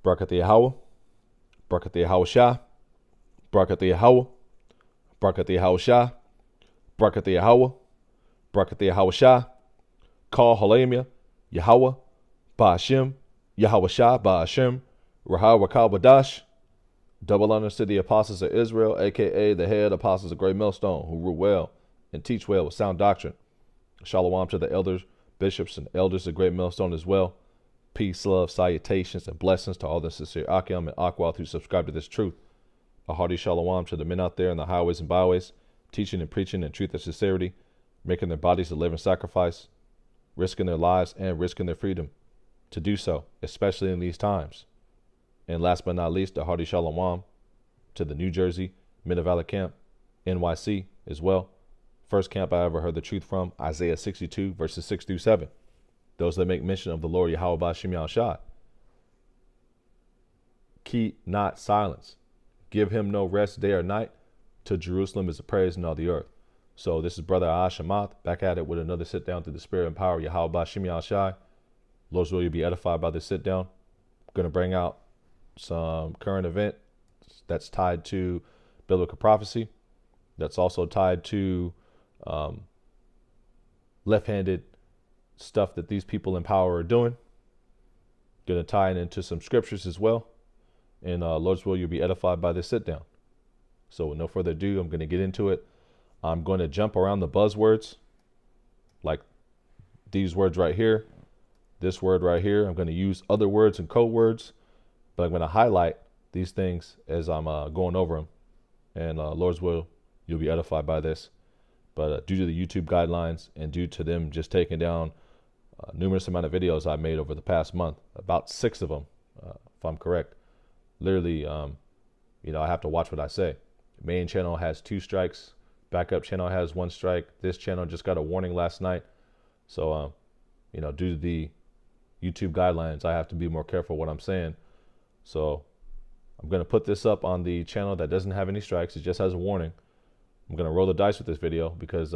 Brakat Yahweh, Brakat Yahweh Shah, Brakat Yahweh, Brakat Yahweh Shah, Brakat Yahweh, Brakat Yahweh Shah, Kal Halamia, Yahweh, Ba'ashem, Yahweh Shah, Ba'ashem, Rahah Rakal Badash. Double honors to the apostles of Israel, a.k.a. the head apostles of Great Millstone, who rule well and teach well with sound doctrine. Shalom to the elders, bishops, and elders of Great Millstone as well. Peace, love, salutations, and blessings to all the sincere Akim and Akwal who subscribe to this truth. A hearty shalom to the men out there in the highways and byways, teaching and preaching in truth and sincerity, making their bodies a living sacrifice, risking their lives and risking their freedom to do so, especially in these times. And last but not least, a hearty shalom to the New Jersey Men of Valor Camp, NYC as well. First camp I ever heard the truth from, Isaiah 62, verses 6 through 7. Those that make mention of the Lord Yahweh Ba'ashem Yahushua. Keep not silence. Give him no rest day or night. To Jerusalem is a praise in all the earth. So this is Brother Ahashamath back at it with another sit down through the spirit and power of Yahweh Ba'ashem Yahushua. Lord's will you be edified by this sit down. I'm going to bring out some current event that's tied to biblical prophecy. That's also tied to left-handed stuff that these people in power are doing. Going to tie it into some scriptures as well. And Lord's will you'll be edified by this sit down. So with no further ado, I'm going to get into it. I'm going to jump around the buzzwords, like these words right here, this word right here. I'm going to use other words and code words, but I'm going to highlight these things as I'm going over them. And Lord's will, you'll be edified by this. But due to the YouTube guidelines and due to them just taking down numerous amount of videos I made over the past month, about 6 of them, if I'm correct, literally, I have to watch what I say. Main channel has 2 strikes. Backup channel has 1 strike. This channel just got a warning last night. So, due to the YouTube guidelines, I have to be more careful what I'm saying. So I'm going to put this up on the channel that doesn't have any strikes. It just has a warning. I'm going to roll the dice with this video because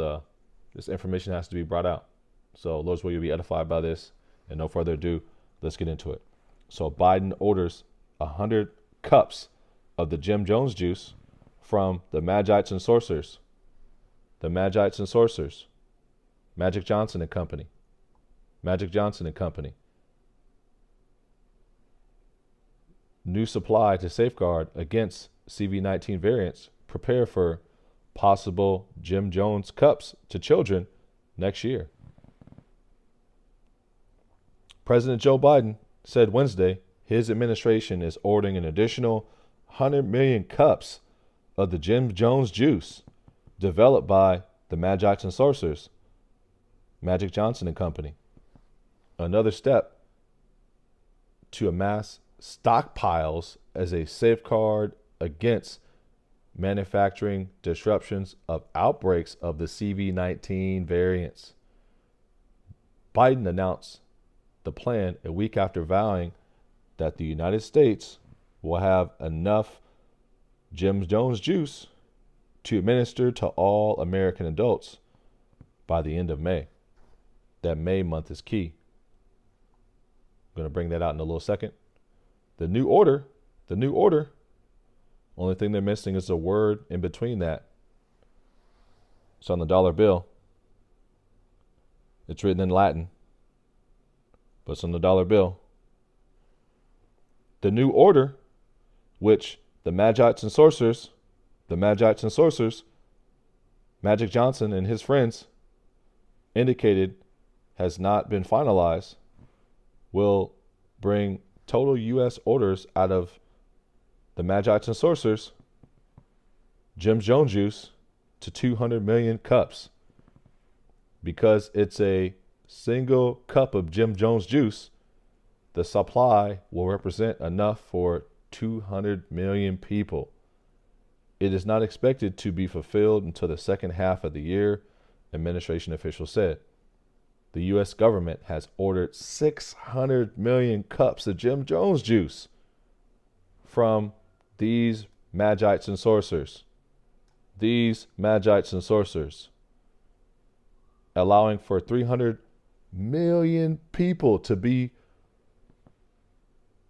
this information has to be brought out. So Lord's will you be edified by this. And no further ado, let's get into it. So Biden orders 100 cups of the Jim Jones juice from the Magites and Sorcerers. The Magites and Sorcerers. Magic Johnson and Company. Magic Johnson and Company. New supply to safeguard against CV-19 variants. Prepare for possible Jim Jones cups to children next year. President Joe Biden said Wednesday his administration is ordering an additional 100 million cups of the Jim Jones juice developed by the Magites and Sorcerers, Magic Johnson and Company. Another step to amass stockpiles as a safeguard against manufacturing disruptions of outbreaks of the CV-19 variants. Biden announced the plan a week after vowing that the United States will have enough Jim Jones juice to administer to all American adults by the end of May. That May month is key. I'm going to bring that out in a little second. The new order, only thing they're missing is a word in between that. It's on the dollar bill. It's written in Latin, but it's on the dollar bill. The new order, which the Magites and Sorcerers, Magic Johnson and his friends indicated has not been finalized, will bring total U.S. orders out of the Magites and Sorcerers, Jim Jones juice, to 200 million cups. Because it's a single cup of Jim Jones juice, the supply will represent enough for 200 million people. It is not expected to be fulfilled until the second half of the year, administration officials said. The U.S. government has ordered 600 million cups of Jim Jones juice from these Magites and Sorcerers. Allowing for 300 million people to be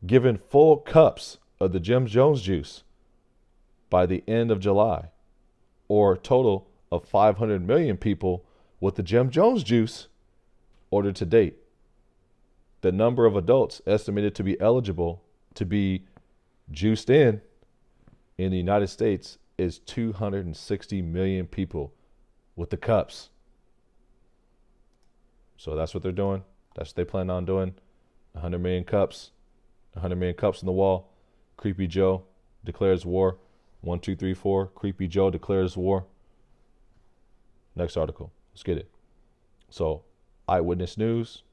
given full cups of the Jim Jones juice by the end of July, or a total of 500 million people with the Jim Jones juice ordered to date. The number of adults estimated to be eligible to be juiced in the United States is 260 million people with the cups. So that's what they're doing. That's what they plan on doing. 100 million cups. 100 million cups on the wall. Creepy Joe declares war. 1, 2, 3, 4. Creepy Joe declares war. Next article. Let's get it. So, Eyewitness News.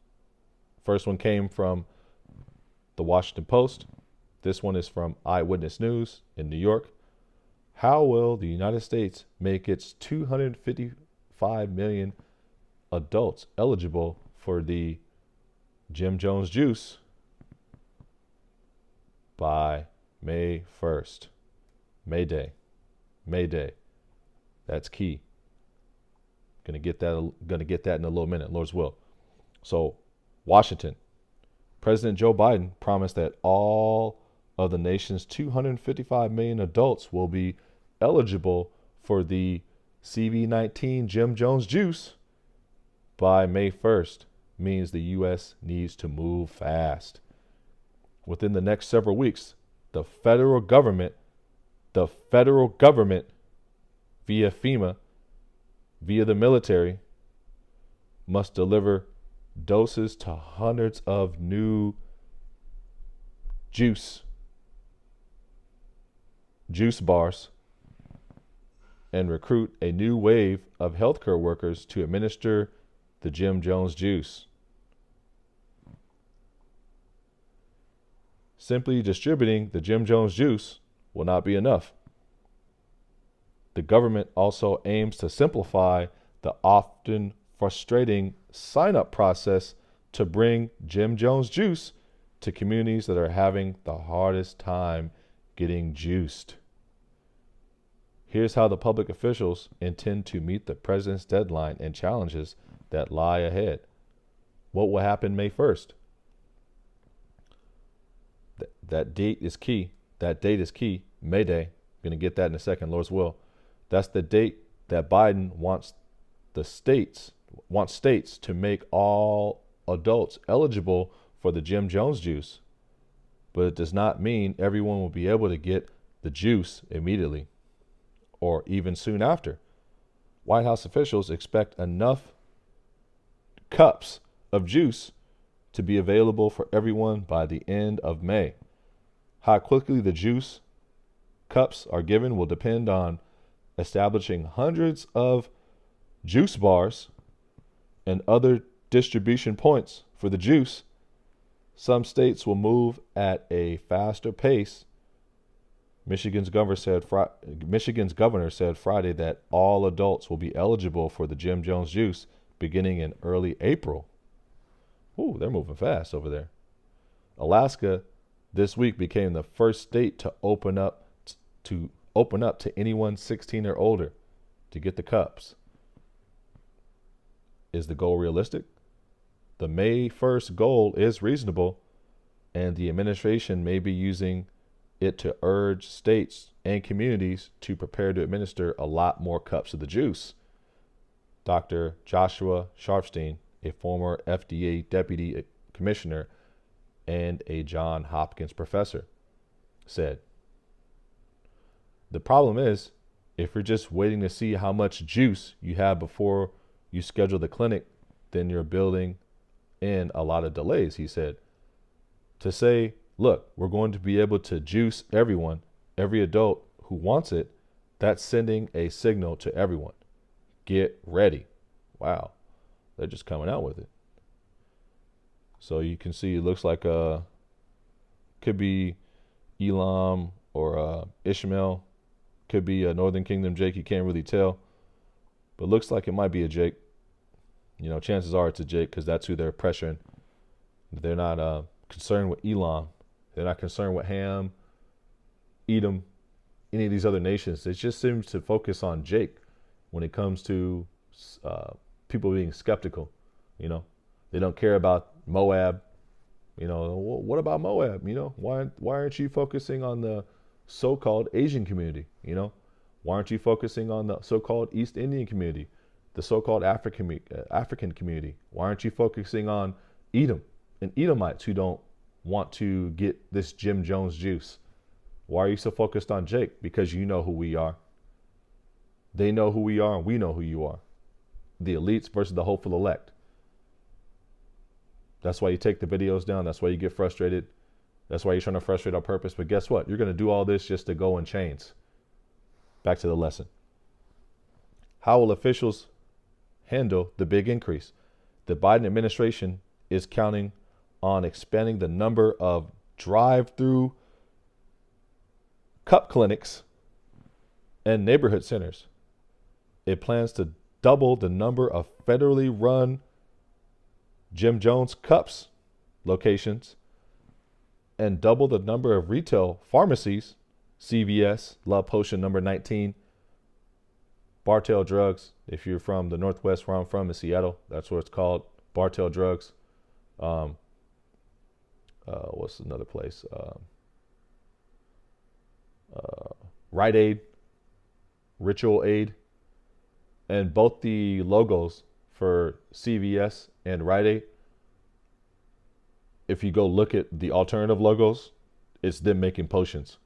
First one came from the Washington Post. This one is from Eyewitness News in New York. How will the United States make its 255 million adults eligible for the Jim Jones juice by May 1st? May Day. May Day. That's key. Gonna get that in a little minute, Lord's will. So, Washington. President Joe Biden promised that all of the nation's 255 million adults will be eligible for the CV19 Jim Jones juice by May 1st. Means the U.S. needs to move fast. Within the next several weeks, the federal government via FEMA, via the military, must deliver doses to hundreds of new juice bars and recruit a new wave of healthcare workers to administer the Jim Jones juice. Simply distributing the Jim Jones juice will not be enough. The government also aims to simplify the often frustrating sign-up process to bring Jim Jones juice to communities that are having the hardest time getting juiced. Here's how the public officials intend to meet the president's deadline and challenges that lie ahead. What will happen May 1st? That date is key. That date is key. May Day. Going to get that in a second, Lord's will. That's the date that Biden wants states to make all adults eligible for the Jim Jones juice. But it does not mean everyone will be able to get the juice immediately or even soon after. White House officials expect enough cups of juice to be available for everyone by the end of May. How quickly the juice cups are given will depend on establishing hundreds of juice bars and other distribution points for the juice. Some states will move at a faster pace. Michigan's governor said Friday that all adults will be eligible for the Jim Jones juice beginning in early April. Ooh, they're moving fast over there. Alaska this week became the first state to open up to anyone 16 or older to get the cups. Is the goal realistic? The May 1st goal is reasonable, and the administration may be using it to urge states and communities to prepare to administer a lot more cups of the juice. Dr. Joshua Sharpened, a former FDA deputy commissioner and a Johns Hopkins professor, said, "The problem is, if you're just waiting to see how much juice you have before you schedule the clinic, then you're building in a lot of delays," he said. To say, look, we're going to be able to juice everyone, every adult who wants it, that's sending a signal to everyone. Get ready. Wow. They're just coming out with it. So you can see it looks like could be Elam or Ishmael. Could be a Northern Kingdom Jake. You can't really tell. But looks like it might be a Jake. You know, chances are it's a Jake because that's who they're pressuring. They're not concerned with Elam. They're not concerned with Ham, Edom, any of these other nations. It just seems to focus on Jake when it comes to people being skeptical. You know, they don't care about Moab. You know, what about Moab? You know, why aren't you focusing on the so-called Asian community? You know, why aren't you focusing on the so-called East Indian community, the so-called African community? Why aren't you focusing on Edom and Edomites who don't want to get this Jim Jones juice? Why are you so focused on Jake? Because you know who we are. They know who we are, and we know who you are. The elites versus the hopeful elect. That's why you take the videos down. That's why you get frustrated. That's why you're trying to frustrate our purpose. But guess what? You're going to do all this just to go in chains. Back to the lesson. How will officials handle the big increase? The Biden administration is counting on expanding the number of drive-through cup clinics and neighborhood centers. It plans to double the number of federally run Jim Jones Cups locations and double the number of retail pharmacies, CVS, Love Potion number 19, Bartell Drugs. If you're from the Northwest, where I'm from in Seattle, that's what it's called, Bartell Drugs. What's another place? Rite Aid, Ritual Aid, and both the logos for CVS and Rite Aid, if you go look at the alternative logos, it's them making potions.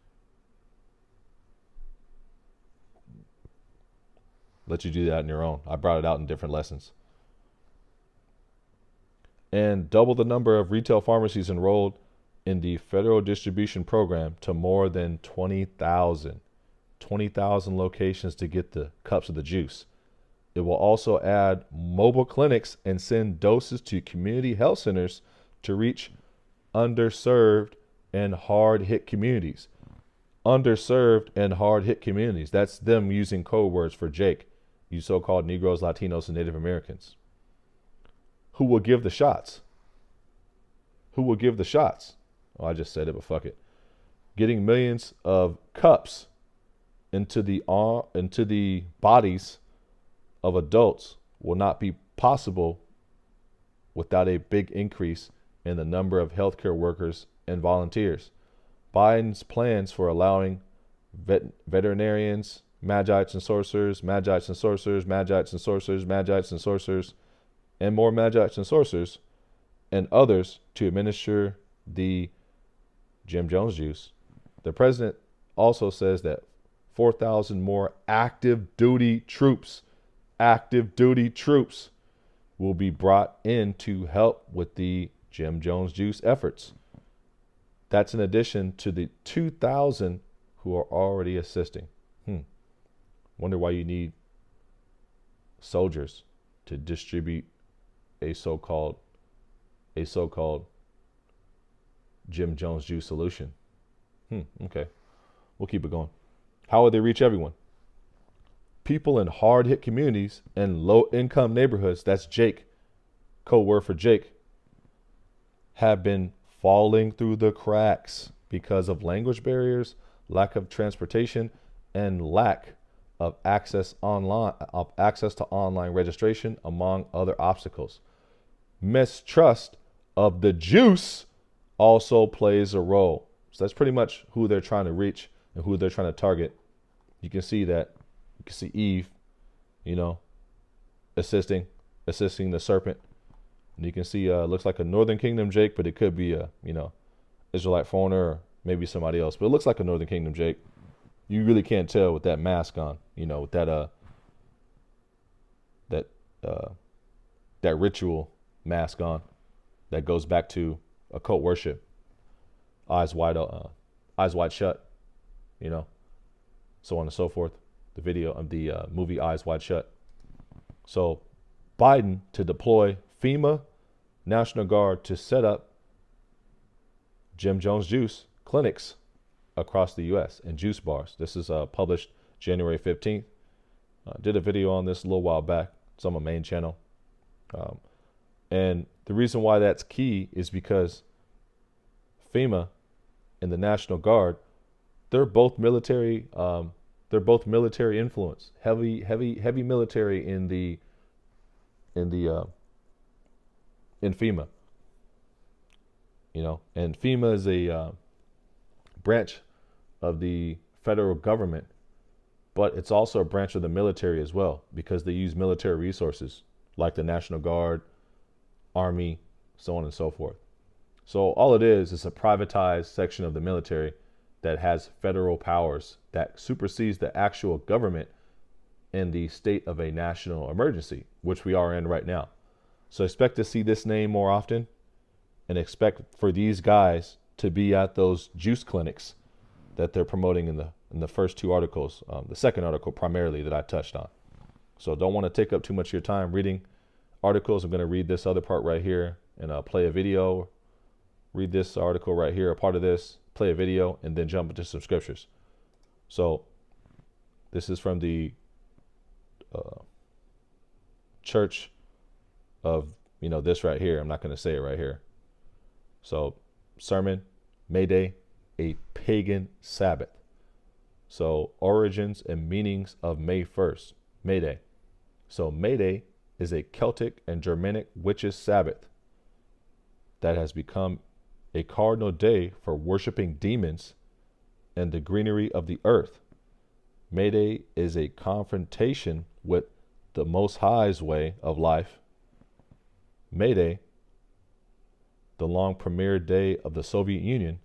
Let you do that on your own. I brought it out in different lessons. And double the number of retail pharmacies enrolled in the federal distribution program to more than 20,000. 20,000 locations to get the cups of the juice. It will also add mobile clinics and send doses to community health centers to reach underserved and hard-hit communities. Underserved and hard-hit communities. That's them using code words for Jake, you so-called Negroes, Latinos, and Native Americans. Who will give the shots? Who will give the shots? Oh, I just said it, but fuck it. Getting millions of cups into the bodies of adults will not be possible without a big increase in the number of healthcare workers and volunteers. Biden's plans for allowing veterinarians, magites and sorcerers, magites and sorcerers, magites and sorcerers, magites and sorcerers, and more magites and sorcerers, and others to administer the Jim Jones juice. The president also says that 4,000 more active duty troops will be brought in to help with the Jim Jones juice efforts. That's in addition to the 2,000 who are already assisting. Wonder why you need soldiers to distribute a so-called Jim Jones juice solution. Okay, we'll keep it going. How will they reach everyone? People in hard-hit communities and low-income neighborhoods, that's Jake, code word for Jake, have been falling through the cracks because of language barriers, lack of transportation, and lack of access to online registration, among other obstacles. Mistrust of the juice also plays a role. So that's pretty much who they're trying to reach and who they're trying to target. You can see that. You can see Eve, assisting the serpent. And you can see looks like a Northern Kingdom Jake, but it could be a, Israelite foreigner or maybe somebody else. But it looks like a Northern Kingdom Jake. You really can't tell with that mask on, with that ritual mask on that goes back to occult worship. Eyes wide shut, so on and so forth. The video of the movie Eyes Wide Shut. So Biden to deploy FEMA, National Guard to set up Jim Jones juice clinics across the U.S. and juice bars. This is published January 15th. Did a video on this a little while back. It's on my main channel. And the reason why that's key is because FEMA and the National Guard, they're both military. They're both military influence, heavy military in FEMA. And FEMA is a branch of the federal government, but it's also a branch of the military as well, because they use military resources like the National Guard, Army, so on and so forth. So all it is a privatized section of the military that has federal powers that supersedes the actual government in the state of a national emergency, which we are in right now. So expect to see this name more often, and expect for these guys to be at those juice clinics that they're promoting in the first two articles, the second article primarily that I touched on. So don't want to take up too much of your time reading articles. I'm going to read this other part right here and play a video. Read this article right here, a part of this, play a video, and then jump into some scriptures. So this is from the church of, this right here. I'm not going to say it right here. So sermon, May Day, a pagan Sabbath. So origins and meanings of May 1st, May Day. So May Day is a Celtic and Germanic witches' Sabbath that has become a cardinal day for worshiping demons and the greenery of the earth. May Day is a confrontation with the Most High's way of life. May Day, the long premier day of the Soviet Union,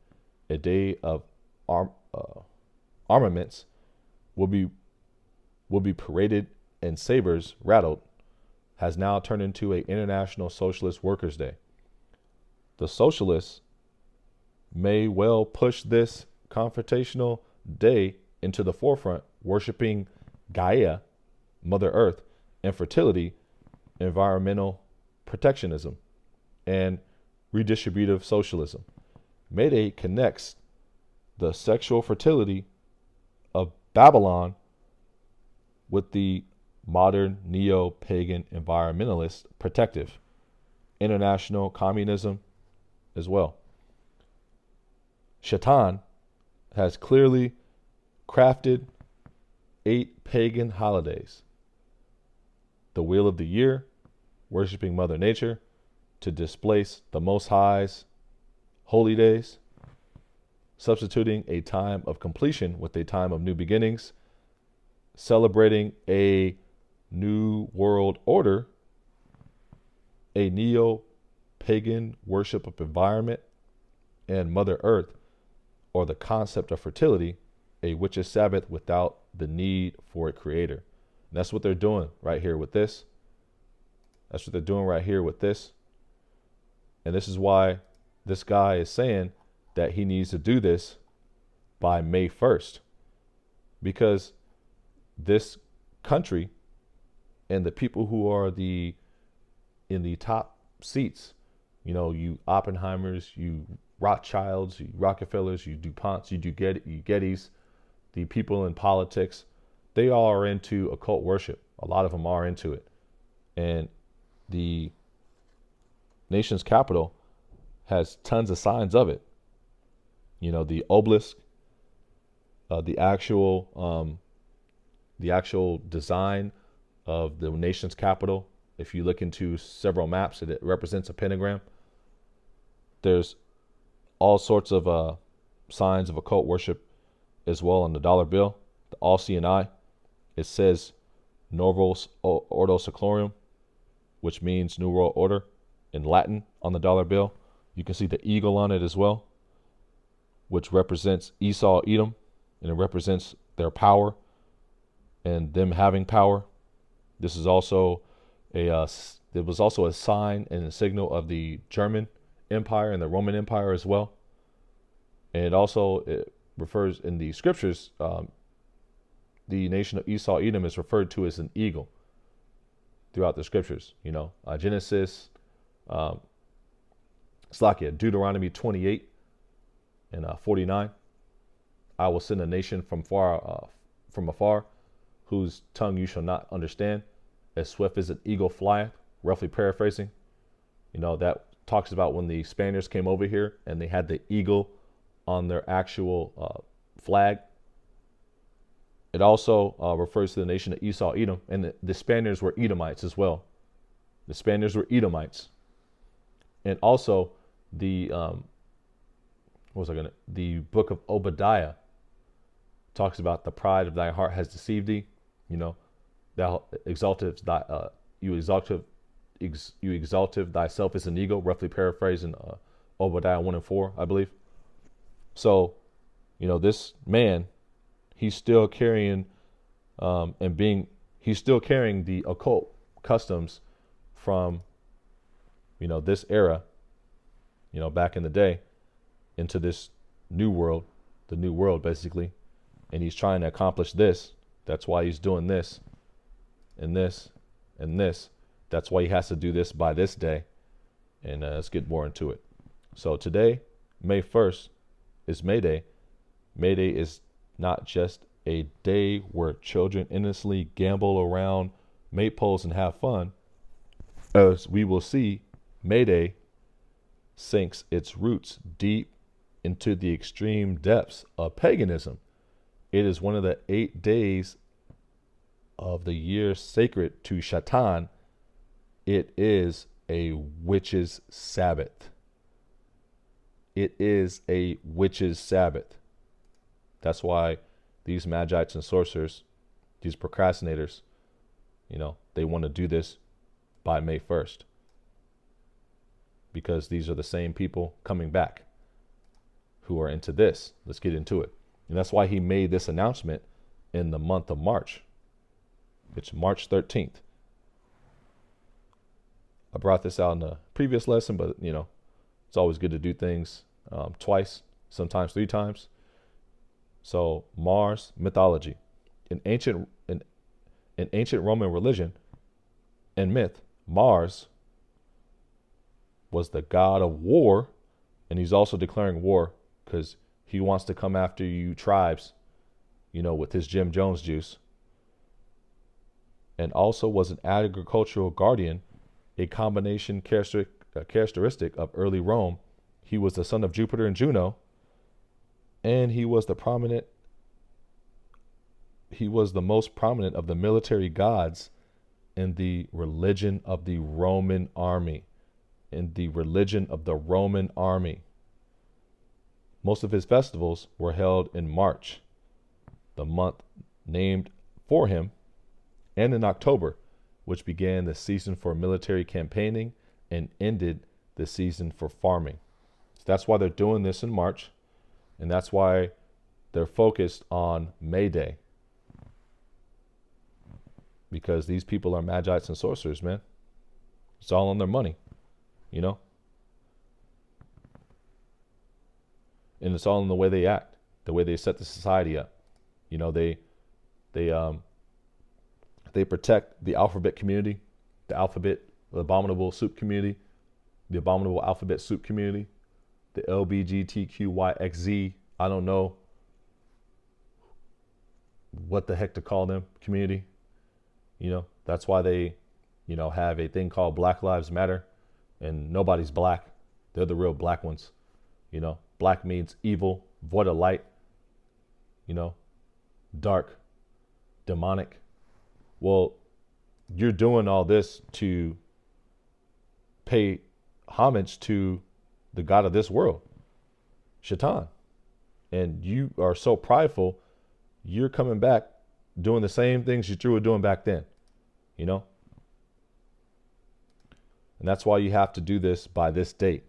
a day of armaments, will be paraded and sabers rattled, has now turned into an International Socialist Workers' Day. The socialists may well push this confrontational day into the forefront, worshiping Gaia, Mother Earth, infertility, environmental protectionism, and redistributive socialism. May Day connects the sexual fertility of Babylon with the modern neo-pagan environmentalist protective international communism as well. Shaitan has clearly crafted 8 pagan holidays. The Wheel of the Year, worshiping Mother Nature, to displace the Most High's holy days, substituting a time of completion with a time of new beginnings, celebrating a new world order, a neo-pagan worship of environment and Mother Earth, or the concept of fertility, a witch's Sabbath without the need for a creator. And that's what they're doing right here with this. That's what they're doing right here with this. And this is why this guy is saying that he needs to do this by May 1st. Because this country and the people who are in the top seats, you Oppenheimers, you Rothschilds, you Rockefellers, you DuPonts, you Gettys, the people in politics, they all are into occult worship. A lot of them are into it. And the nation's capital has tons of signs of it. The obelisk, the actual design of the nation's capital. If you look into several maps, it represents a pentagram. There's all sorts of signs of occult worship as well on the dollar bill. The All-Seeing Eye, it says Novus Ordo Seclorum, which means New World Order in Latin on the dollar bill. You can see the eagle on it as well, which represents Esau, Edom, and it represents their power and them having power. This is also it was also a sign and a signal of the German Empire and the Roman Empire as well. And it refers in the scriptures, the nation of Esau, Edom is referred to as an eagle throughout the scriptures. Genesis, Deuteronomy 28 and 49. I will send a nation from afar, whose tongue you shall not understand, as swift as an eagle flieth, roughly paraphrasing. That talks about when the Spaniards came over here and they had the eagle on their actual flag. It also refers to the nation of Esau, Edom, and the Spaniards were Edomites as well. The Spaniards were Edomites. And also the what was I gonna? The book of Obadiah talks about the pride of thy heart has deceived thee. You know, thou exalteth thy you exalteth thyself as an eagle. Roughly paraphrasing Obadiah 1:4, I believe. So, this man, he's still carrying he's still carrying the occult customs from this era, back in the day, into this new world, the new world basically, and he's trying to accomplish this. That's why he's doing this and this and this. That's why he has to do this by this day. And let's get more into it. So today, May 1st, is May Day. May Day is not just a day where children innocently gamble around maypoles and have fun. As we will see, May Day sinks its roots deep into the extreme depths of paganism. It is one of the 8 days of the year sacred to Shaitan. It is a witch's Sabbath. It is a witch's Sabbath. That's why these magites and sorcerers, these procrastinators, they want to do this by May 1st. Because these are the same people coming back who are into this. Let's get into it. And that's why he made this announcement in the month of March. It's March 13th. I brought this out in a previous lesson, but it's always good to do things twice, sometimes 3 times. So Mars mythology. In ancient Roman religion and myth, Mars was the god of war, and he's also declaring war because he wants to come after you tribes, with his Jim Jones juice. And also was an agricultural guardian, a combination characteristic of early Rome. He was the son of Jupiter and Juno, and he was the most prominent of the military gods in the religion of the Roman army. Most of his festivals were held in March, the month named for him, and in October, which began the season for military campaigning and ended the season for farming. So that's why they're doing this in March, and that's why they're focused on May Day. Because these people are magites and sorcerers, man. It's all on their money, And it's all in the way they act, the way they set the society up. They protect the alphabet community, the abominable soup community, the abominable alphabet soup community, the LBGTQYXZ, I don't know what the heck to call them, community. That's why they, have a thing called Black Lives Matter, and nobody's black. They're the real black ones. Black means evil, void of light, dark, demonic. Well, you're doing all this to pay homage to the God of this world, Shaitan. And you are so prideful, you're coming back doing the same things you were doing back then, And that's why you have to do this by this date,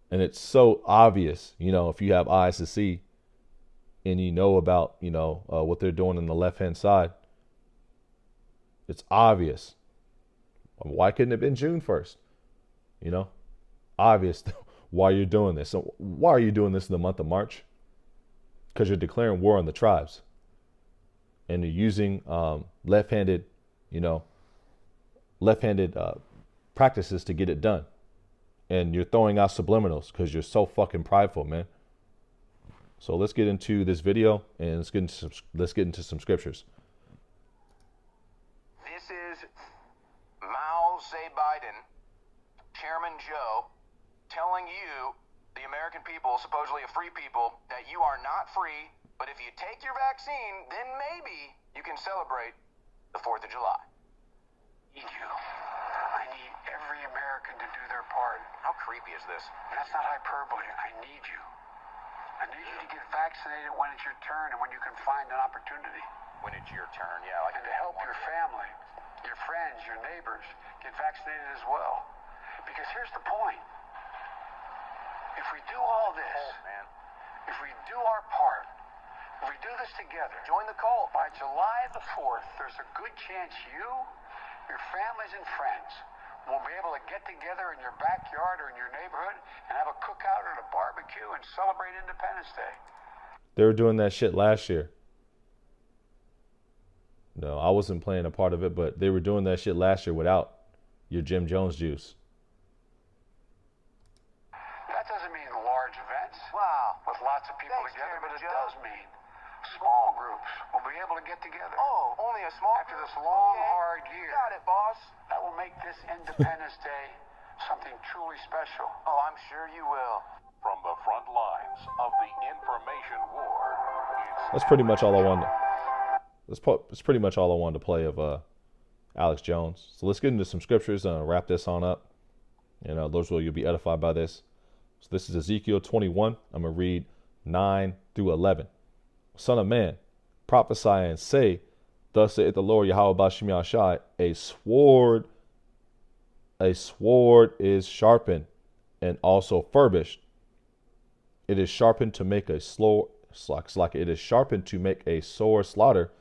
And it's so obvious, if you have eyes to see and about, what they're doing on the left-hand side. It's obvious. Why couldn't it have been June 1st? Obvious why you're doing this. So why are you doing this in the month of March? Because you're declaring war on the tribes. And you're using left-handed practices to get it done. And you're throwing out subliminals because you're so fucking prideful, man. So let's get into this video and let's get into some scriptures. This is Mao Biden, Chairman Joe, telling you, the American people, supposedly a free people, that you are not free, but if you take your vaccine, then maybe you can celebrate the 4th of July. I need every American to do their part. How creepy is this? And that's not hyperbole. I need you. I need you to get vaccinated when it's your turn and when you can find an opportunity. When it's your turn, yeah. Like And to help your family, your friends, your neighbors get vaccinated as well. Because here's the point. If we do all this, man. if we do our part, if we do this together, Join the cult. by July the 4th, there's a good chance you, your families and friends will be able to get together in your backyard or in your neighborhood and have a cookout or a barbecue and celebrate Independence Day. They were doing that shit last year. No, I wasn't playing a part of it, but they were doing that shit last year without your Jim Jones juice. That doesn't mean large events Wow. with lots of people Thanks, together, but it Chairman does mean small groups will be able to get together. Oh, only a small After this long, Okay. hard year, Got it, boss. that will make this Independence Day something truly special. Oh, I'm sure you will. From the front lines of the information war, That's pretty much all I wanted. That's pretty much all I wanted to play of Alex Jones. So let's get into some scriptures and wrap this on up. And Lord's will, you'll be edified by this. So this is Ezekiel 21. I'm going to read 9 through 11. Son of man, prophesy and say, thus saith the Lord Yahweh Bashim Yahshai, a sword is sharpened and also furbished. It is sharpened to make a it is sharpened to make a sore slaughter.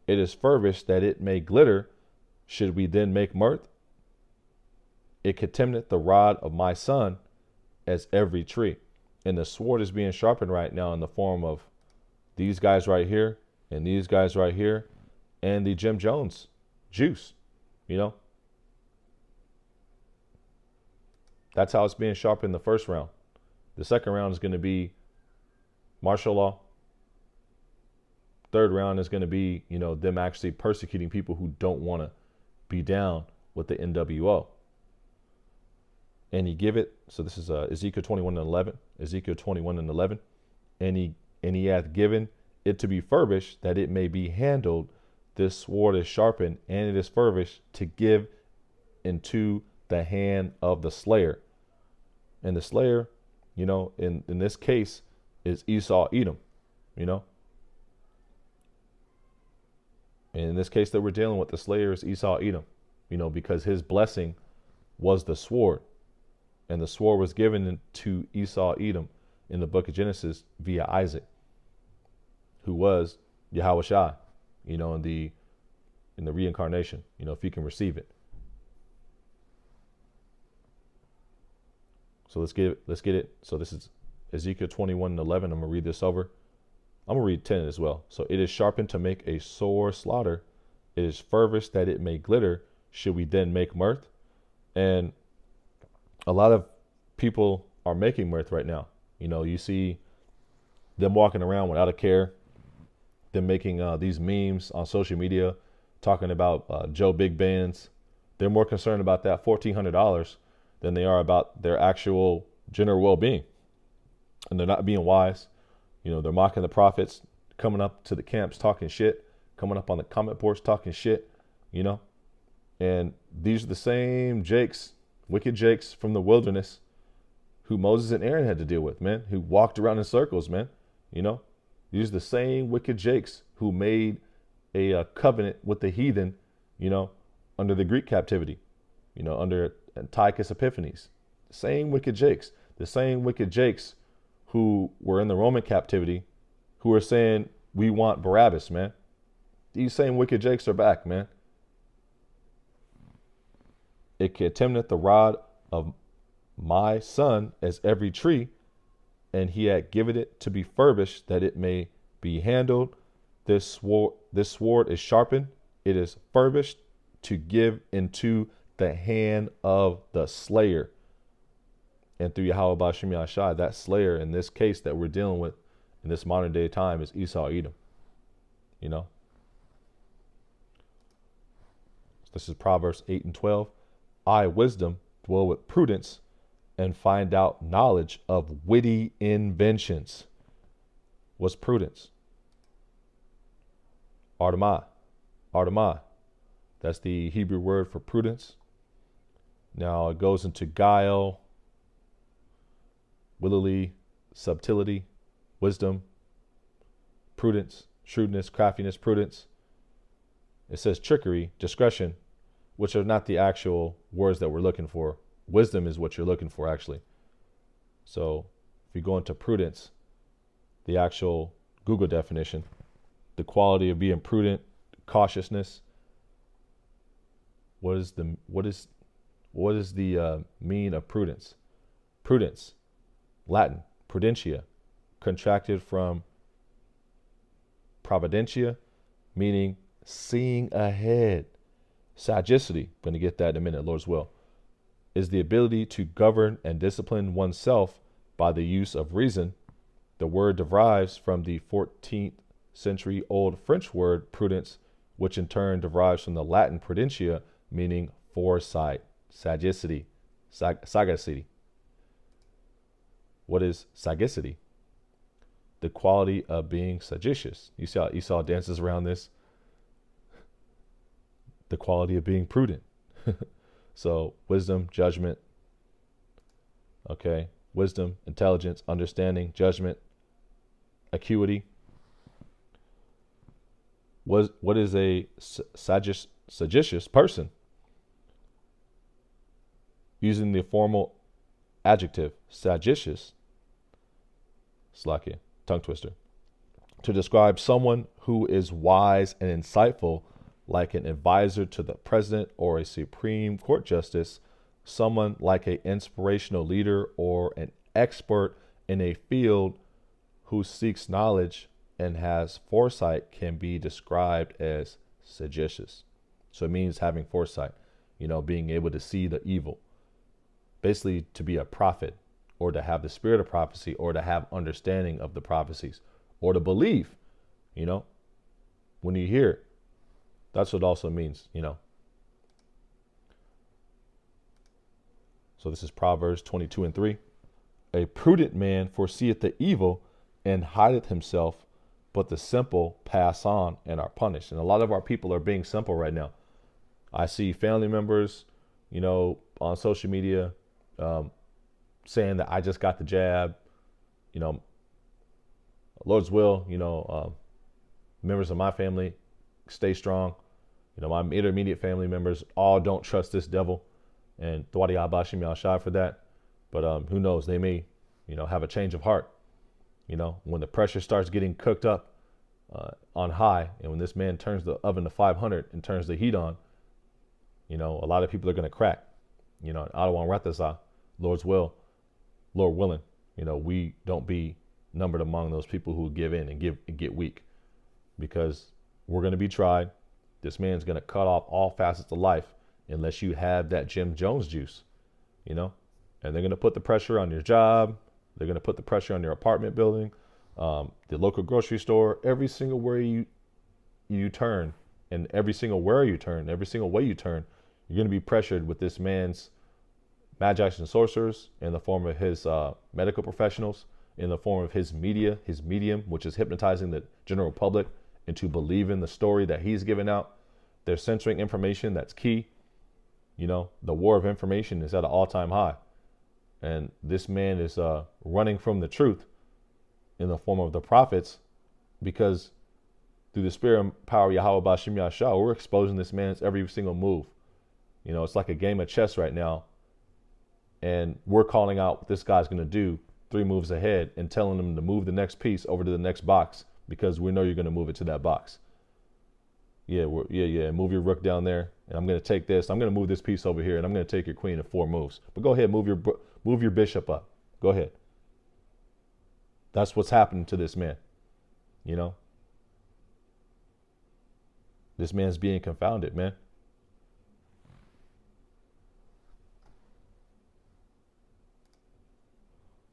It is furbished that it may glitter. Should we then make mirth? It contemneth the rod of my son as every tree. And the sword is being sharpened right now in the form of these guys right here and these guys right here and the Jim Jones juice, That's how it's being sharpened in the first round. The second round is going to be martial law. Third round is going to be, them actually persecuting people who don't want to be down with the NWO. And he give it, so this is Ezekiel 21 and 11. Ezekiel 21 and 11. And he hath given it to be furbished, that it may be handled. This sword is sharpened, and it is furbished to give into the hand of the slayer. And the slayer, in this case, is Esau Edom, And in this case that we're dealing with, the slayer is Esau Edom, because his blessing was the sword. And the sword was given to Esau Edom in the book of Genesis via Isaac, who was Yahweh Shai, in the reincarnation, if you can receive it. So let's get it. So this is Ezekiel 21 and 11. I'm going to read this over. I'm going to read 10 as well. So it is sharpened to make a sore slaughter. It is furbished that it may glitter. Should we then make mirth? And a lot of people are making mirth right now. You see them walking around without a care. Them making these memes on social media talking about Joe Big Bands. They're more concerned about that $1,400 than they are about their actual general well-being. And they're not being wise. They're mocking the prophets, coming up to the camps talking shit, coming up on the comment boards talking shit, And these are the same Jakes, wicked Jakes from the wilderness who Moses and Aaron had to deal with, man, who walked around in circles, man. These are the same wicked Jakes who made a covenant with the heathen, under the Greek captivity, under Antiochus Epiphanes. The same wicked Jakes who were in the Roman captivity, who are saying, we want Barabbas, man. These same wicked Jakes are back, man. It contemneth the rod of my son as every tree, and he had given it to be furbished, that it may be handled. This sword is sharpened. It is furbished to give into the hand of the slayer. And through Yahweh Bashim Yahshai, that slayer in this case that we're dealing with in this modern day time is Esau Edom. This is Proverbs 8 and 12. I, wisdom, dwell with prudence and find out knowledge of witty inventions. What's prudence? Artemai. That's the Hebrew word for prudence. Now it goes into guile, willily, subtlety, wisdom, prudence, shrewdness, craftiness, prudence. It says trickery, discretion, which are not the actual words that we're looking for. Wisdom is what you're looking for, actually. So if you go into prudence, the actual Google definition, the quality of being prudent, cautiousness. What is the mean of prudence? Prudence, Latin, prudentia, contracted from providentia, meaning seeing ahead. Sagacity, going to get that in a minute, Lord's will, is the ability to govern and discipline oneself by the use of reason. The word derives from the 14th century old French word prudence, which in turn derives from the Latin prudentia, meaning foresight, sagacity, sagacity. What is sagacity? The quality of being sagacious. Esau dances around this. The quality of being prudent. So wisdom, judgment. Okay. Wisdom, intelligence, understanding, judgment, acuity. What is a sagacious person? Using the formal adjective sagacious, slack it, tongue twister, to describe someone who is wise and insightful, like an advisor to the president or a Supreme Court justice, someone like an inspirational leader or an expert in a field who seeks knowledge and has foresight can be described as sagacious. So it means having foresight, being able to see the evil. Basically, to be a prophet, or to have the spirit of prophecy, or to have understanding of the prophecies, or to believe, when you hear it. That's what it also means, So this is Proverbs 22:3. A prudent man foreseeth the evil and hideth himself, but the simple pass on and are punished. And a lot of our people are being simple right now. I see family members, on social media, saying that I just got the jab, Lord's will, members of my family, stay strong. My intermediate family members all don't trust this devil, and Thwadi Abashim Yashai for that. But who knows? They may, have a change of heart. When the pressure starts getting cooked up on high, and when this man turns the oven to 500 and turns the heat on, a lot of people are going to crack. I don't want Ratasa, Lord's will, Lord willing. We don't be numbered among those people who give in and get weak, because we're going to be tried. This man's going to cut off all facets of life unless you have that Jim Jones juice, and they're going to put the pressure on your job. They're going to put the pressure on your apartment building, the local grocery store, every single where you turn, and every single where you turn, every single way you turn, you're going to be pressured with this man's magics and sorcerers in the form of his medical professionals, in the form of his media, his medium, which is hypnotizing the general public into believing the story that he's giving out. They're censoring information that's key. The war of information is at an all-time high. And this man is running from the truth in the form of the prophets, because through the spirit and power of Yahweh Bashim Yashah, we're exposing this man's every single move. It's like a game of chess right now. And we're calling out what this guy's going to do 3 moves ahead and telling him to move the next piece over to the next box, because we know you're going to move it to that box. Move your rook down there, and I'm going to take this. I'm going to move this piece over here, and I'm going to take your queen in 4 moves. But go ahead, move your bishop up. Go ahead. That's what's happening to this man. This man's being confounded, man.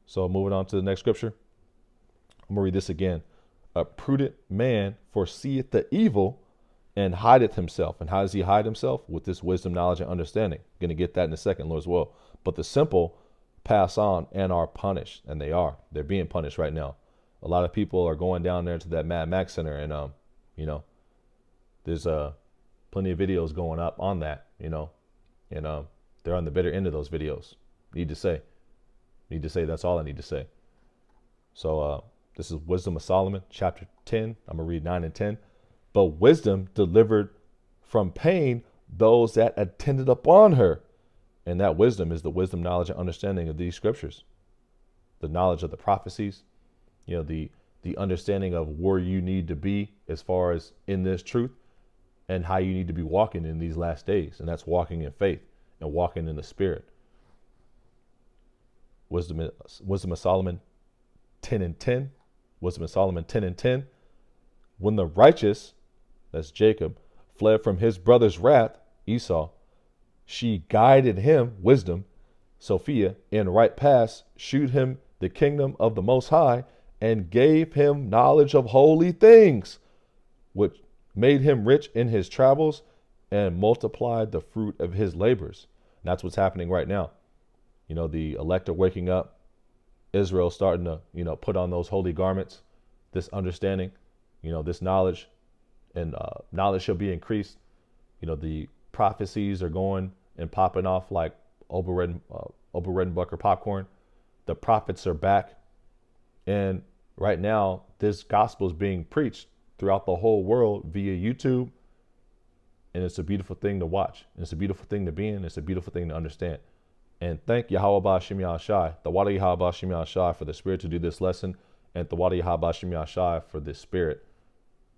So moving on to the next scripture. I'm going to read this again. A prudent man foreseeth the evil and hideth himself. And how does he hide himself? With this wisdom, knowledge, and understanding. Going to get that in a second, Lord, as well. But the simple pass on and are punished. And they are. They're being punished right now. A lot of people are going down there to that Mad Max Center. And, there's plenty of videos going up on that, And They're on the bitter end of those videos. Need to say. That's all I need to say. So this is Wisdom of Solomon, chapter 10. I'm going to read 9 and 10. But wisdom delivered from pain those that attended upon her. And that wisdom is the wisdom, knowledge, and understanding of these scriptures. The knowledge of the prophecies, the understanding of where you need to be as far as in this truth and how you need to be walking in these last days. And that's walking in faith and walking in the Spirit. Wisdom of Solomon 10 and 10. Wisdom of Solomon 10 and 10. When the righteous, that's Jacob, fled from his brother's wrath, Esau, she guided him, wisdom, Sophia, in right paths, shewed him the kingdom of the Most High, and gave him knowledge of holy things, which made him rich in his travels and multiplied the fruit of his labors. And that's what's happening right now. The elect are waking up. Israel starting to, put on those holy garments, this understanding, this knowledge, and knowledge shall be increased. The prophecies are going and popping off like Oberredenbucker popcorn. The prophets are back. And right now, this gospel is being preached throughout the whole world via YouTube. And it's a beautiful thing to watch. It's a beautiful thing to be in. It's a beautiful thing to understand. And thank Yahweh Ba'Shem Yahushai, the Wada Yahweh Ba'Shem Yahushai, for the Spirit to do this lesson, and the Wada Yahweh Ba'Shem Yahushai for this Spirit.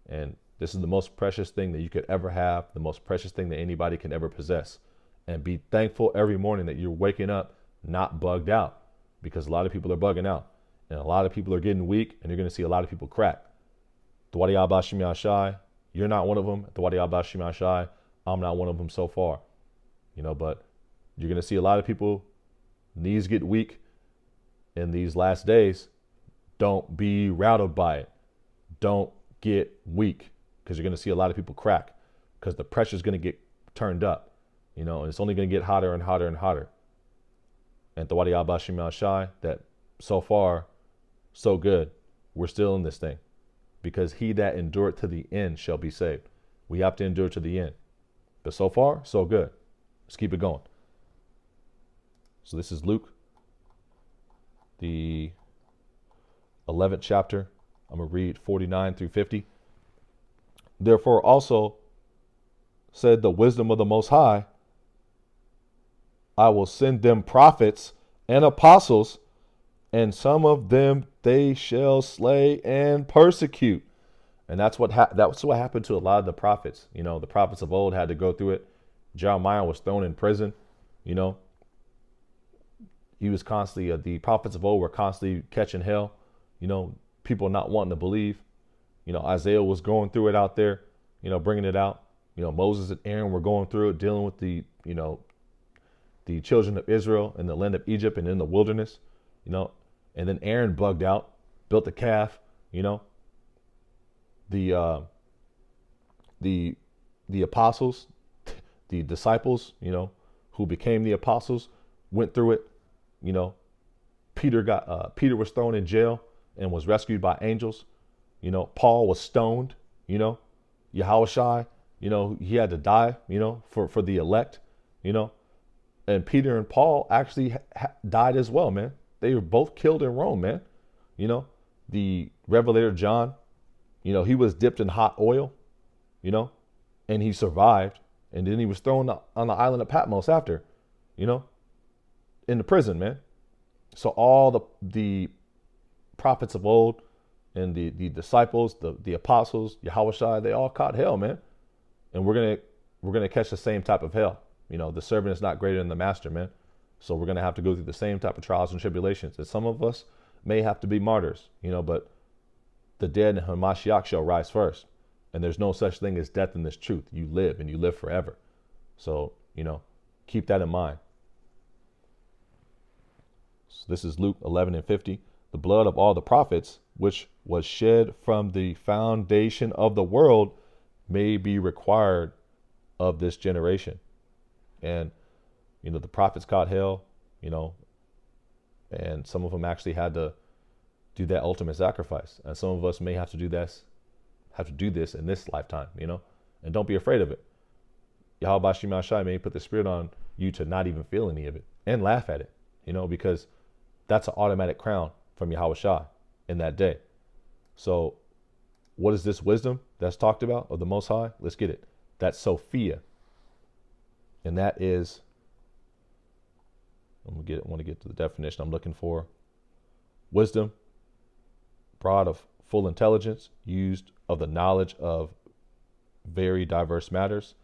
And this is the most precious thing that you could ever have, the most precious thing that anybody can ever possess. And be thankful every morning that you're waking up not bugged out, because a lot of people are bugging out. And a lot of people are getting weak, and you're going to see a lot of people crack. The Wada Yahweh Ba'Shem Yahushai, you're not one of them. The Wada Yahweh Ba'Shem Yahushai, I'm not one of them so far. But you're going to see a lot of people, knees get weak in these last days. Don't be routed by it. Don't get weak, because you're going to see a lot of people crack, because the pressure is going to get turned up, and it's only going to get hotter and hotter and hotter. And the Wadi Abba Shimon Shai, that so far, so good. We're still in this thing, because he that endured to the end shall be saved. We have to endure to the end. But so far, so good. Let's keep it going. So this is Luke, the 11th chapter. I'm going to read 49 through 50. Therefore also said the wisdom of the Most High, I will send them prophets and apostles, and some of them they shall slay and persecute. And that's what happened to a lot of the prophets. The prophets of old had to go through it. Jeremiah was thrown in prison. He was constantly, the prophets of old were constantly catching hell. People not wanting to believe. Isaiah was going through it out there, bringing it out. Moses and Aaron were going through it, dealing with the children of Israel in the land of Egypt and in the wilderness, and then Aaron bugged out, built a calf, the apostles, the disciples, who became the apostles, went through it. Peter was thrown in jail and was rescued by angels. Paul was stoned. Yahushai, he had to die, for the elect, and Peter and Paul actually died as well, man. They were both killed in Rome, man. The Revelator John, he was dipped in hot oil, and he survived. And then he was thrown on the island of Patmos after, in the prison, man. So all the prophets of old and the disciples, the apostles, Yahushua, they all caught hell, man. And we're gonna catch the same type of hell. The servant is not greater than the master, man. So we're gonna have to go through the same type of trials and tribulations. And some of us may have to be martyrs, but the dead in Hamashiach shall rise first. And there's no such thing as death in this truth. You live, and you live forever. So, keep that in mind. So this is Luke 11 and 50. The blood of all the prophets, which was shed from the foundation of the world, may be required of this generation. And, the prophets caught hell, and some of them actually had to do that ultimate sacrifice. And some of us may have to do this in this lifetime, and don't be afraid of it. Yahweh Bashim Ashai may put the Spirit on you to not even feel any of it and laugh at it, because that's an automatic crown from Yahweh Shai in that day. So what is this wisdom that's talked about of the Most High? Let's get it. That's Sophia. And that is, I want to get to the definition I'm looking for. Wisdom, broad of full intelligence, used of the knowledge of very diverse matters.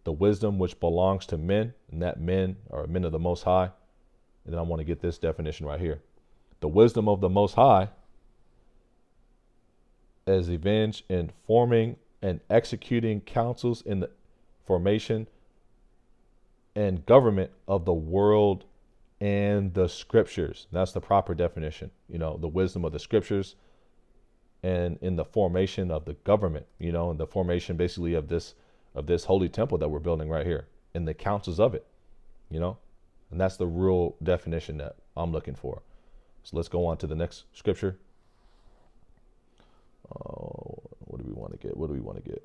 The wisdom which belongs to men, and that men are men of the Most High. And then I want to get this definition right here. The wisdom of the Most High as avenged in forming and executing counsels in the formation and government of the world and the scriptures. That's the proper definition, the wisdom of the scriptures and in the formation of the government, and the formation basically of this holy temple that we're building right here and the counsels of it, and that's the real definition that I'm looking for. So let's go on to the next scripture. What do we want to get?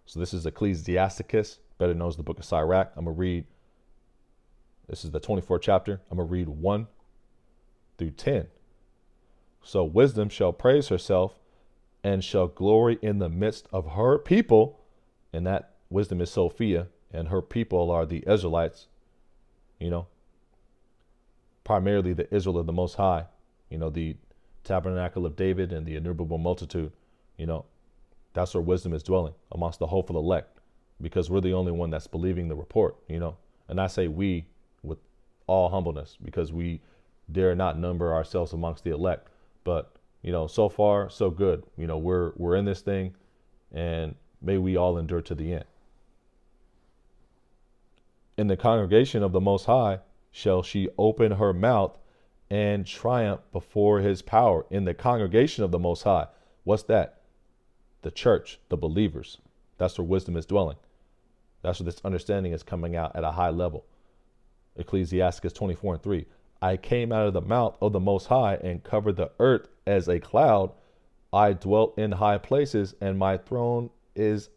So this is Ecclesiasticus, better known as the book of Sirach. I'm going to read, this is the 24th chapter. I'm going to read 1 through 10. So wisdom shall praise herself and shall glory in the midst of her people. And that wisdom is Sophia, and her people are the Israelites, primarily the Israel of the Most High, the tabernacle of David and the innumerable multitude, that's where wisdom is dwelling amongst the hopeful elect, because we're the only one that's believing the report, and I say we with all humbleness, because we dare not number ourselves amongst the elect, but so far so good. We're in this thing, and may we all endure to the end. In the congregation of the Most High shall she open her mouth and triumph before his power. In the congregation of the Most High. What's that? The church, the believers. That's where wisdom is dwelling. That's where this understanding is coming out at a high level. Ecclesiasticus 24:3. I came out of the mouth of the Most High and covered the earth as a cloud. I dwelt in high places, and my throne is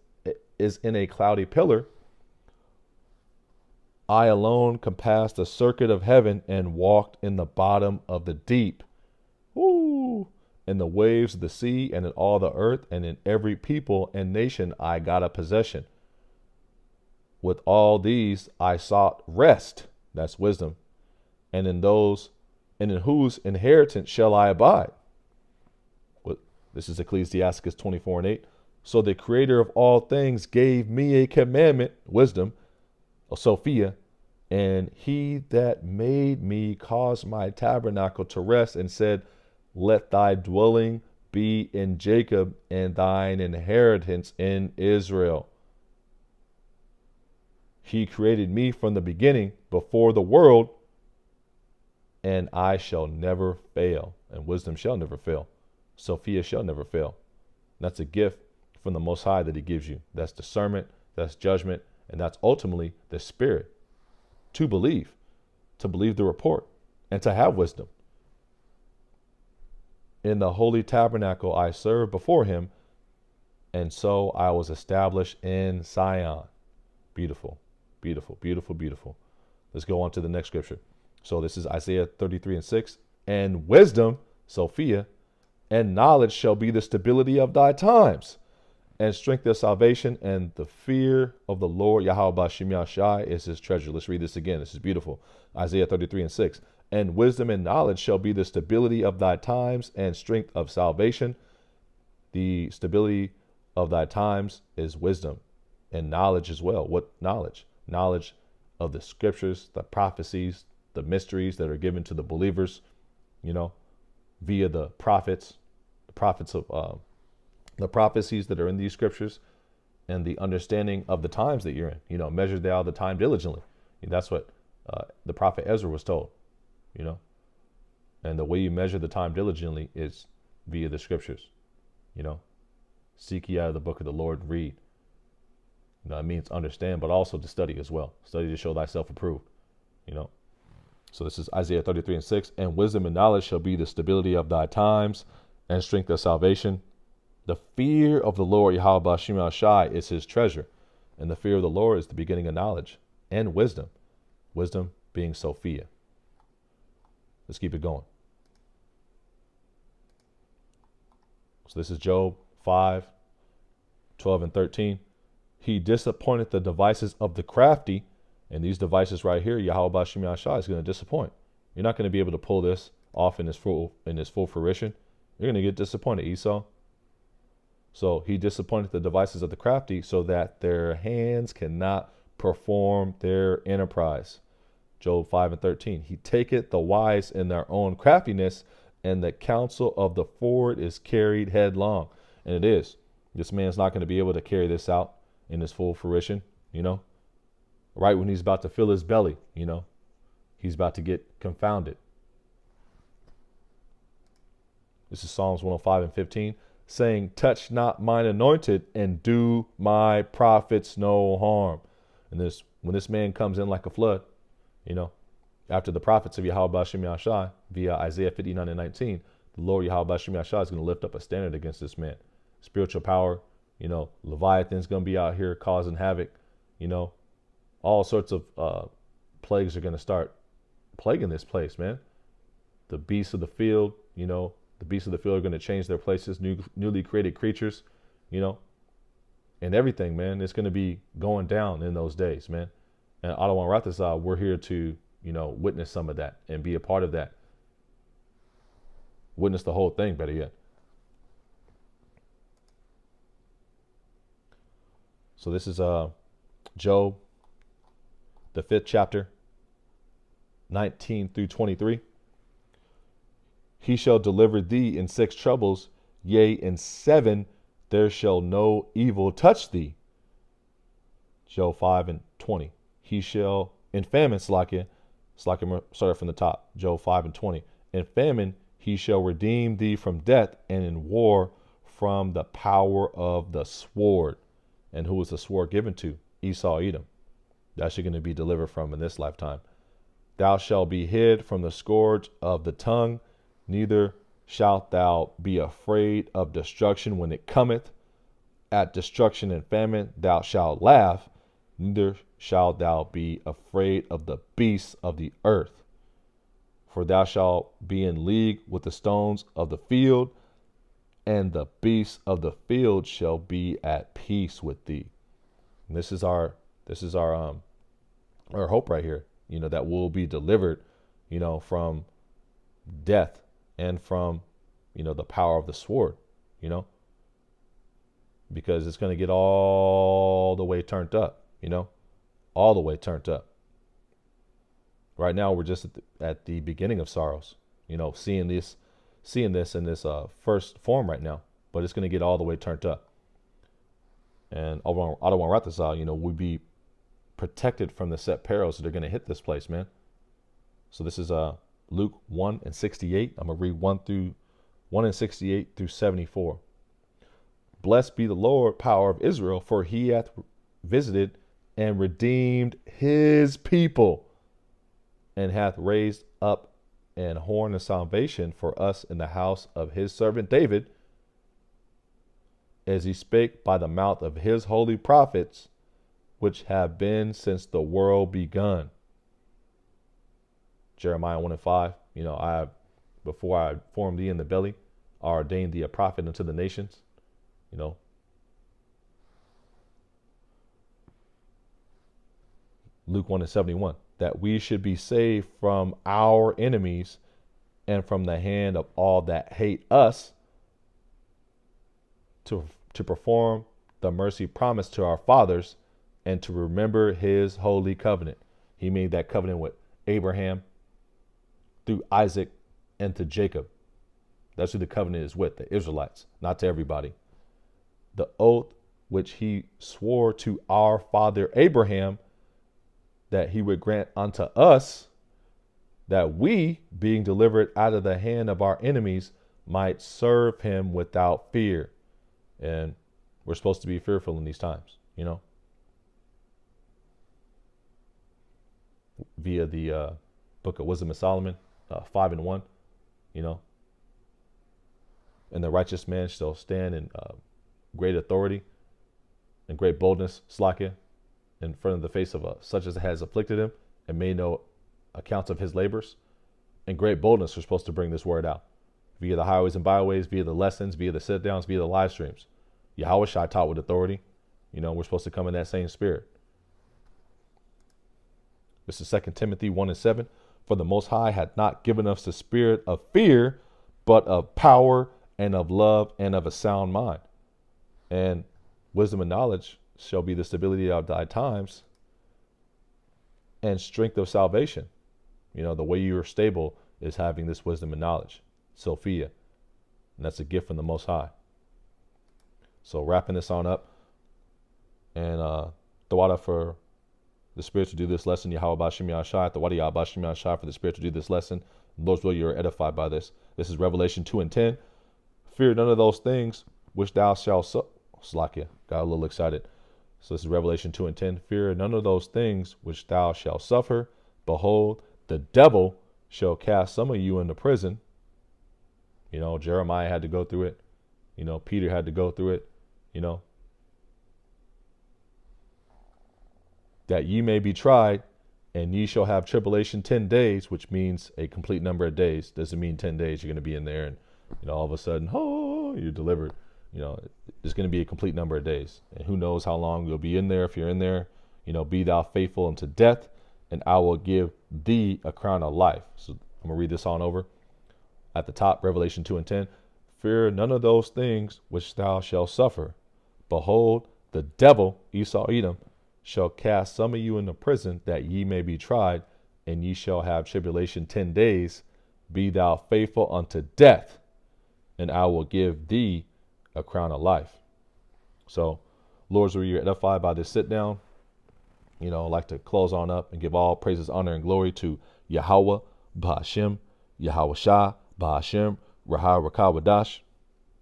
in a cloudy pillar. I alone compassed the circuit of heaven and walked in the bottom of the deep. Woo! In the waves of the sea and in all the earth and in every people and nation I got a possession. With all these I sought rest. That's wisdom. And in whose inheritance shall I abide? This is Ecclesiasticus 24:8. So the creator of all things gave me a commandment, wisdom, Sophia, and he that made me caused my tabernacle to rest and said, let thy dwelling be in Jacob and thine inheritance in Israel. He created me from the beginning before the world, and I shall never fail, and wisdom shall never fail. Sophia shall never fail. That's a gift from the Most High that he gives you. That's discernment, that's judgment, and that's ultimately the spirit to believe the report, and to have wisdom. In the holy tabernacle I served before him, and so I was established in Zion. Beautiful, beautiful, beautiful, beautiful. Let's go on to the next scripture. So this is Isaiah 33:6. And wisdom, Sophia, and knowledge shall be the stability of thy times, and strength of salvation, and the fear of the Lord Yahweh Bashim Yahshai is his treasure. Let's read this again. This is beautiful. Isaiah 33:6. And wisdom and knowledge shall be the stability of thy times, and strength of salvation. The stability of thy times is wisdom, and knowledge as well. What knowledge? Knowledge of the scriptures, the prophecies, the mysteries that are given to the believers, via the prophets of the prophecies that are in these scriptures, and the understanding of the times that you're in. Measure thou the time diligently. That's what the prophet Ezra was told, and the way you measure the time diligently is via the scriptures. Seek ye out of the book of the Lord and read. It means understand, but also to study as well. Study to show thyself approved. So this is Isaiah 33:6. And wisdom and knowledge shall be the stability of thy times, and strength of salvation. The fear of the Lord Yahweh Bashim Shai is his treasure, and the fear of the Lord is the beginning of knowledge, and wisdom. Wisdom being Sophia. Let's keep it going. So this is Job 5, 12 and 13. He disappointed the devices of the crafty. And these devices right here, Yahweh Bashim Yahshua is going to disappoint. You're not going to be able to pull this off in its full fruition. You're going to get disappointed, Esau. So he disappointed the devices of the crafty so that their hands cannot perform their enterprise. Job 5 and 13. He taketh the wise in their own craftiness, and the counsel of the forward is carried headlong. And it is. This man's not going to be able to carry this out in its full fruition, right when he's about to fill his belly, he's about to get confounded. This is Psalms 105 and 15, saying, touch not mine anointed and do my prophets no harm. And when this man comes in like a flood, after the prophets of Yahweh Bashim Yahshai via Isaiah 59 and 19, the Lord Yahweh Bashim Yahshai is going to lift up a standard against this man. Spiritual power, Leviathan's going to be out here causing havoc, all sorts of plagues are going to start plaguing this place, man. The beasts of the field, the beasts of the field are going to change their places, newly created creatures, and everything, man. It's going to be going down in those days, man. And Adawan Rathasah, we're here to, witness some of that and be a part of that. Witness the whole thing, better yet. So this is Job, the 5th chapter, 19 through 23. He shall deliver thee in 6 troubles, yea, in 7 there shall no evil touch thee. Job 5 and 20. He shall, in famine, Slakia started from the top. Job 5 and 20. In famine he shall redeem thee from death, and in war from the power of the sword. And who was the sword given to? Esau, Edom. That's you're going to be delivered from in this lifetime. Thou shalt be hid from the scourge of the tongue, neither shalt thou be afraid of destruction when it cometh. At destruction and famine thou shalt laugh, neither shalt thou be afraid of the beasts of the earth. For thou shalt be in league with the stones of the field, and the beasts of the field shall be at peace with thee. And this is our hope right here, that we'll be delivered, from death and from, the power of the sword, because it's going to get all the way turned up, all the way turned up. Right now, we're just at the beginning of sorrows, seeing this in this first form right now, but it's going to get all the way turned up. And I don't want Rathasah, we'll be protected from the set perils that are going to hit this place, man. So this is Luke 1 and 68. I'm going to read 1 and 68 through 74. Blessed be the Lord, power of Israel, for he hath visited and redeemed his people, and hath raised up an horn of salvation for us in the house of his servant David, as he spake by the mouth of his holy prophets, which have been since the world begun. Jeremiah 1 and 5. Before I formed thee in the belly, I ordained thee a prophet unto the nations. Luke 1 and 71. That we should be saved from our enemies and from the hand of all that hate us, to perform the mercy promised to our fathers, and to remember his holy covenant. He made that covenant with Abraham, through Isaac, and to Jacob. That's who the covenant is with, the Israelites, not to everybody. The oath which he swore to our father Abraham, that he would grant unto us, that we, being delivered out of the hand of our enemies, might serve him without fear. And we're supposed to be fearful in these times, via the book of Wisdom of Solomon, 5 and 1, and the righteous man shall stand in great authority and great boldness, Slakia, in front of the face of us, such as has afflicted him and made no accounts of his labors. And great boldness, we're supposed to bring this word out via the highways and byways, via the lessons, via the sit downs, via the live streams. Yahweh Shai taught with authority. We're supposed to come in that same spirit. This is 2 Timothy 1:7. For the Most High hath not given us the spirit of fear, but of power and of love and of a sound mind. And wisdom and knowledge shall be the stability of thy times and strength of salvation. The way you are stable is having this wisdom and knowledge. Sophia. And that's a gift from the Most High. So wrapping this on up. And Tawada for the Spirit to do this lesson. Yahweh Bashim Yahshai. Tawada Yahweh Bashim Yahshai for the Spirit to do this lesson. Lord's will, you are edified by this. This is Revelation 2:10. Fear none of those things which thou shalt Slakia. Got a little excited. So this is Revelation 2:10. Fear none of those things which thou shalt suffer. Behold, the devil shall cast some of you into prison. Jeremiah had to go through it. Peter had to go through it. That ye may be tried, and ye shall have tribulation 10 days, which means a complete number of days. Doesn't mean 10 days you're going to be in there and, all of a sudden, you're delivered. It's going to be a complete number of days. And who knows how long you'll be in there. If you're in there, be thou faithful unto death, and I will give thee a crown of life. So I'm going to read this on over. At the top, Revelation 2:10. Fear none of those things which thou shalt suffer. Behold, the devil, Esau Edom, shall cast some of you into prison, that ye may be tried, and ye shall have tribulation 10 days. Be thou faithful unto death, and I will give thee a crown of life. So, Lord's will, you're edified by this sit down. I'd like to close on up and give all praises, honor, and glory to Yahweh, Ba'ashem, Yahweh Shah, Ba'ashem, Rahah Rakawadash.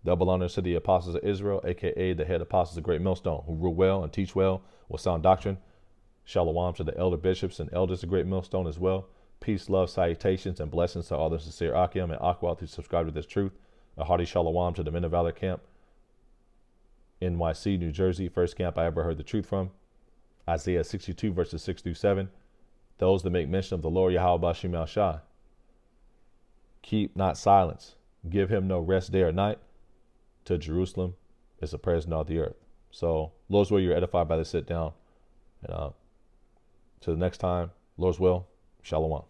Double honors to the apostles of Israel, a.k.a. the head apostles of Great Millstone, who rule well and teach well with sound doctrine. Shalom to the elder bishops and elders of Great Millstone as well. Peace, love, salutations, and blessings to all the sincere Akim and Akwal who subscribe to this truth. A hearty shalom to the Men of Valor camp, NYC, New Jersey, first camp I ever heard the truth from. Isaiah 62, verses 6 through 7. Those that make mention of the Lord Yahweh Bashim Yahshai. Keep not silence. Give him no rest day or night. To Jerusalem is the president of the earth. So, Lord's will, you're edified by the sit down. And to the next time, Lord's will, shalom.